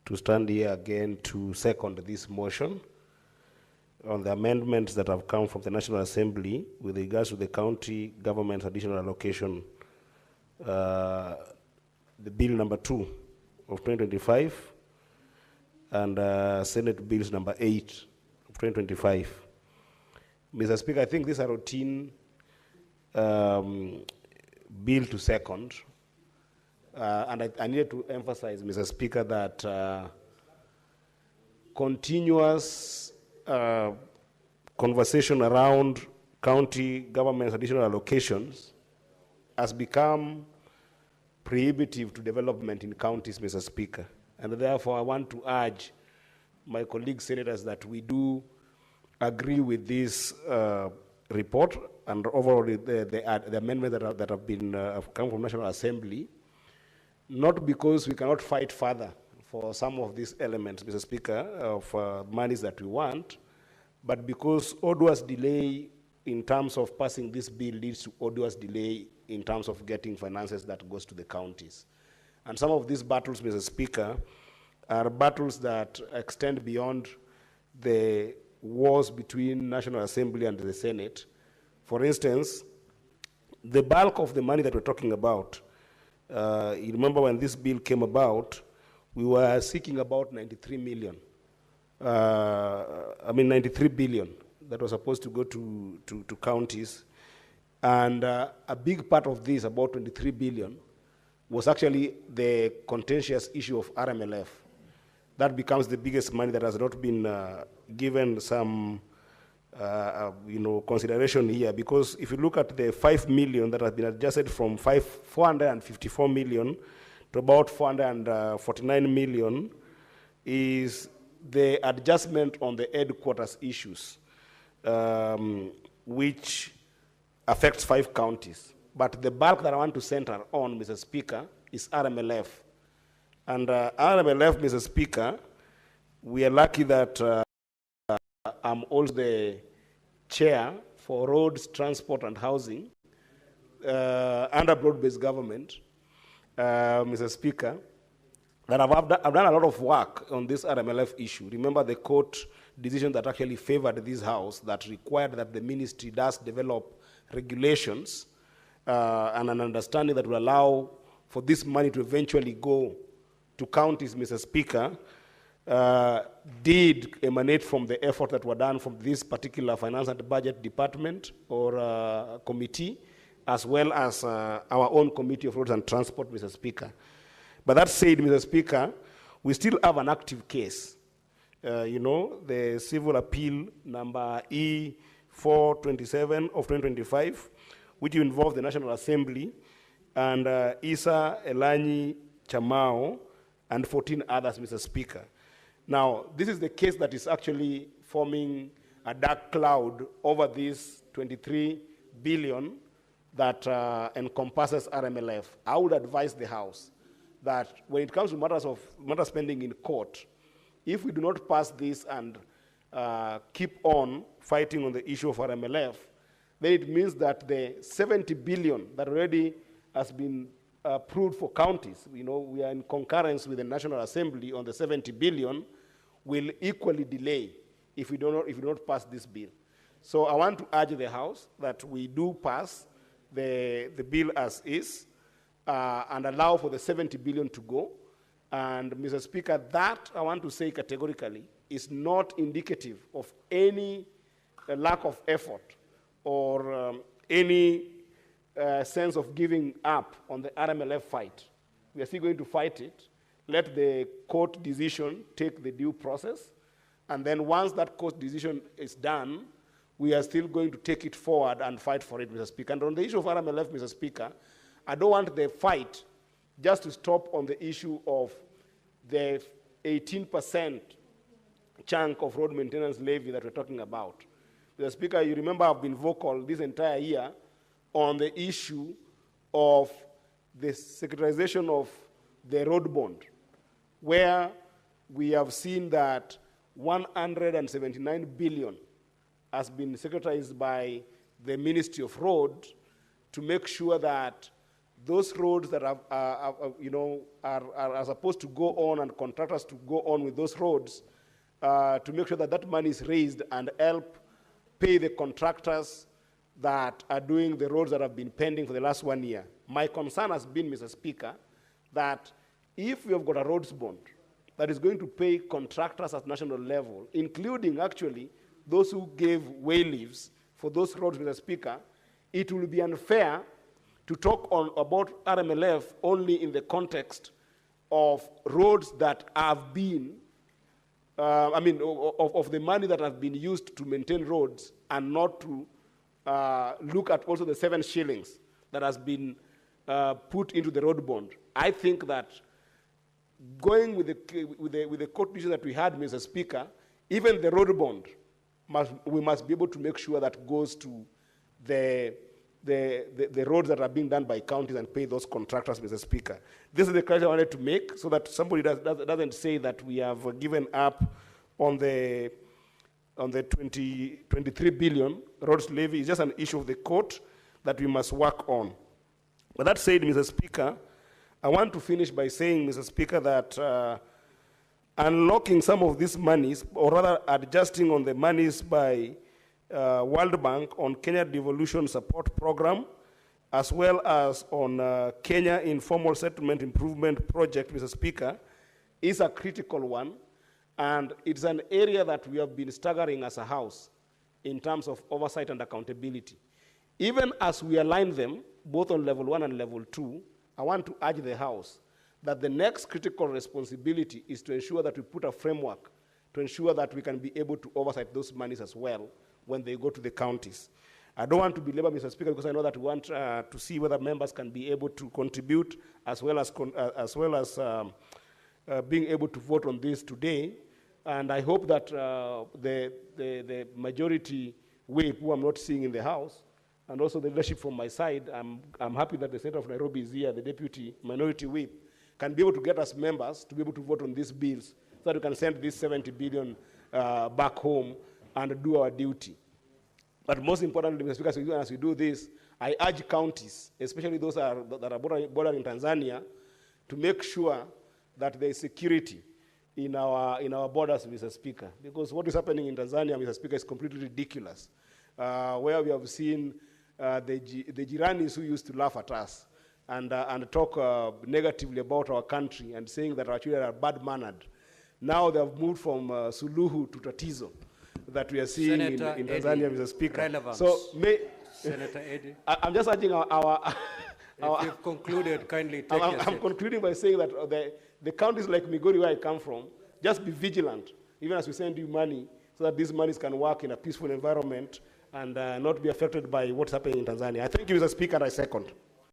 to stand here again to second this motion on the amendments that have come from the National Assembly with regards to the county government's additional allocation, the bill number 2 of 2025 and Senate bills number 8 of 2025. Mr. Speaker, I think these are routine bill to second. And I needed to emphasize, Mr. Speaker, that continuous conversation around county government's additional allocations has become prohibitive to development in counties, Mr. Speaker. And therefore, I want to urge my colleague senators that we do agree with this report and overall the amendments that have been come from National Assembly, not because we cannot fight further for some of these elements, Mr. Speaker, of monies that we want, but because arduous delay in terms of passing this bill leads to arduous delay in terms of getting finances that goes to the counties. And some of these battles, Mr. Speaker, are battles that extend beyond the wars between National Assembly and the Senate. For instance, the bulk of the money that we're talking about, you remember when this bill came about, we were seeking about 93 million. 93 billion that was supposed to go to counties. And a big part of this, about 23 billion, was actually the contentious issue of RMLF. That becomes the biggest money that has not been given some consideration here, because if you look at the 5 million that has been adjusted from 454 million to about 449 million is the adjustment on the headquarters issues, which affects 5 counties. But the bulk that I want to center on, Mr. Speaker, is RMLF. And RMLF, Mr. Speaker, we are lucky that I'm also the chair for roads, transport, and housing under broad-based government, Mr. Speaker, that I've done a lot of work on this RMLF issue. Remember the court decision that actually favored this house that required that the ministry does develop regulations and an understanding that will allow for this money to eventually go to counties, Mr. Speaker, did emanate from the effort that were done from this particular finance and budget department or committee, as well as our own committee of roads and transport, Mr. Speaker. But that said, Mr. Speaker, we still have an active case. The civil appeal number E427 of 2025, which involved the National Assembly and Isa Elanyi Chamao and 14 others, Mr. Speaker. Now, this is the case that is actually forming a dark cloud over this 23 billion that encompasses RMLF. I would advise the House that when it comes to matter spending in court, if we do not pass this and keep on fighting on the issue of RMLF, then it means that the 70 billion that already has been approved for counties, we are in concurrence with the National Assembly on the 70 billion, will equally delay if we do not pass this bill. So I want to urge the House that we do pass the bill as is and allow for the 70 billion to go. And Mr. Speaker, that I want to say categorically is not indicative of any lack of effort or any sense of giving up on the RMLF fight. We are still going to fight it. Let the court decision take the due process. And then once that court decision is done, we are still going to take it forward and fight for it, Mr. Speaker. And on the issue of RMLF, Mr. Speaker, I don't want the fight just to stop on the issue of the 18% chunk of road maintenance levy that we're talking about. Mr. Speaker, you remember I've been vocal this entire year on the issue of the securitization of the road bond, where we have seen that 179 billion has been securitized by the Ministry of Roads to make sure that those roads that are supposed to go on and contractors to go on with those roads, to make sure that that money is raised and help pay the contractors that are doing the roads that have been pending for the last 1 year. My concern has been, Mr. Speaker, that if we have got a roads bond that is going to pay contractors at national level, including actually those who gave way leaves for those roads, Mr. Speaker, it will be unfair to talk about RMLF only in the context of roads that have been, of the money that have been used to maintain roads, and not to look at also the 7 shillings that has been put into the road bond. I think that going with the court decision that we had, Mr. Speaker, even the road bond, we must be able to make sure that goes to the roads that are being done by counties and pay those contractors, Mr. Speaker. This is the question I wanted to make, so that somebody doesn't say that we have given up on the 23 billion roads levy. It's just an issue of the court that we must work on. But that said, Mr. Speaker, I want to finish by saying, Mr. Speaker, that unlocking some of these monies, or rather adjusting on the monies by World Bank on Kenya Devolution Support Program, as well as on Kenya Informal Settlement Improvement Project, Mr. Speaker, is a critical one, and it's an area that we have been staggering as a House in terms of oversight and accountability. Even as we align them, both on level 1 and level 2, I want to urge the House that the next critical responsibility is to ensure that we put a framework to ensure that we can be able to oversight those monies as well when they go to the counties. I don't want to belabor, Mr. Speaker, because I know that we want to see whether members can be able to contribute as well as being able to vote on this today. And I hope that the majority whip, who I'm not seeing in the House, and also the leadership from my side, I'm happy that the Senator of Nairobi is here, the deputy minority whip, can be able to get us members to be able to vote on these bills so that we can send this 70 billion back home and do our duty. But most importantly, Mr. Speaker, as we do this, I urge counties, especially those that are bordering Tanzania, to make sure that there is security in our borders, Mr. Speaker. Because what is happening in Tanzania, Mr. Speaker, is completely ridiculous. Where we have seen the Jiranis who used to laugh at us and talk negatively about our country and saying that our children are bad-mannered. Now they have moved from Suluhu to Tatizo that we are seeing in Tanzania, Mr. Speaker. Relevance. So, Senator Eddie. I'm just urging our if you've concluded, kindly take your seat. I'm concluding by saying that the counties like Migori, where I come from, just be vigilant, even as we send you money, so that these monies can work in a peaceful environment and not be affected by what's happening in Tanzania. I thank you, Mr. Speaker, and I second.